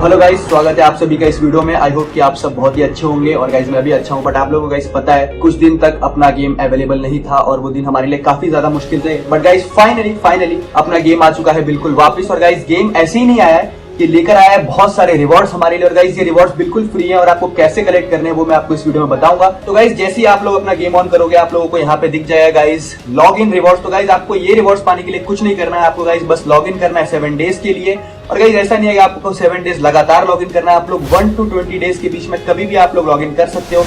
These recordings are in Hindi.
हेलो गाइस, स्वागत है आप सभी का इस वीडियो में। आई होप कि आप सब बहुत ही अच्छे होंगे और गाइस मैं भी अच्छा हूं। बट आप लोगों को गाइस पता है कुछ दिन तक अपना गेम अवेलेबल नहीं था और वो दिन हमारे लिए काफी ज्यादा मुश्किल थे। बट गाइस फाइनली अपना गेम आ चुका है बिल्कुल वापस। और गाइस गेम ऐसे ही नहीं आया है कि लेकर आया है बहुत सारे रिवॉर्ड्स हमारे लिए। और गाइस ये रिवॉर्ड्स बिल्कुल फ्री हैं और आपको कैसे कलेक्ट करने हैं वो मैं आपको इस वीडियो में बताऊंगा। तो गाइस जैसे ही आप लोग अपना गेम ऑन करोगे आप लोगों को यहाँ पे दिख जाएगा गाइस लॉग इन रिवॉर्ड्स। तो गाइस आपको ये रिवॉर्ड्स पाने के लिए कुछ नहीं करना है, आपको गाइस बस लॉग इन करना है 7 डेज के लिए। और गाइस ऐसा नहीं है कि आपको 7 डेज लगातार लॉग इन करना है, आप लोग 1 to 20 डेज के बीच में कभी भी आप लोग लॉग इन कर सकते हो।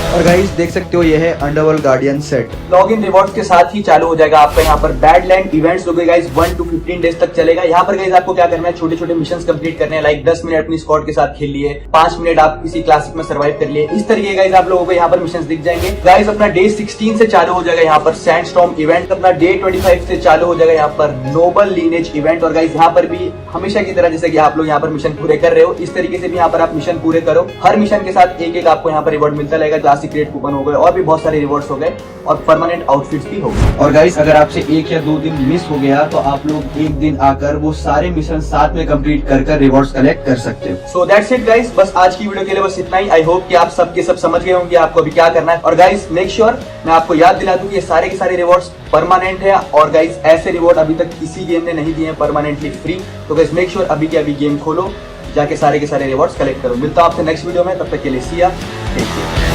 और गाइस देख सकते हो ये है underworld guardian set. Log in rewards के साथ ही चालू हो जाएगा आपका यहाँ पर बैडलैंड इवेंट्स जो गाइस 1 to 15 डेज तक चलेगा। यहाँ पर गाइस आपको क्या करना है, छोटे छोटे मिशंस कंप्लीट करने हैं। लाइक 10 मिनट अपनी स्क्वाड के साथ खेल लिए, 5 मिनट आप किसी क्लासिक में सर्वाइव कर लिए। इस तरीके गाइस आप लोगों को यहाँ पर मिशंस दिख जाएंगे। गाइस अपना डे 16 से चालू हो जाएगा यहाँ पर सैंडस्टॉर्म इवेंट। अपना डे 25 से चालू हो जाएगा यहाँ पर नोबल लीनेज इवेंट। और गाइस यहाँ पर भी हमेशा की तरह जैसे कि आप लोग यहाँ पर मिशन पूरे कर रहे हो इस तरीके से भी यहाँ पर आप मिशन पूरे करो। हर मिशन के साथ एक एक आपको यहाँ पर रिवॉर्ड मिलता रहेगा। क्लासिक रेट कूपन हो गए और भी बहुत सारे रिवॉर्ड्स हो गए और परमानेंट आउटफिट्स भी हो गए। और गाइस अगर आपसे 1 या 2 दिन मिस हो गया तो आप लोग एक दिन आकर वो सारे मिशन साथ में कंप्लीट कर रिवॉर्ड्स कलेक्ट कर सकते हो। सो दैट्स इट गाइस, बस आज की वीडियो के लिए बस इतना ही। आई होप कि आप सबके सब समझ गए होंगे आपको अभी क्या करना है। और गाइस मेक श्योर मैं आपको याद दिला दूं कि ये सारे के सारे रिवॉर्ड्स परमानेंट है। और गाइस ऐसे रिवॉर्ड अभी तक किसी गेम ने नहीं दिए हैं परमानेंटली फ्री। तो गाइस मेक श्योर अभी के अभी गेम खोलो, जाके सारे के सारे रिवॉर्ड्स कलेक्ट करो। मिलता हूं आपसे नेक्स्ट वीडियो में, तब तक के लिए सी या टेक केयर।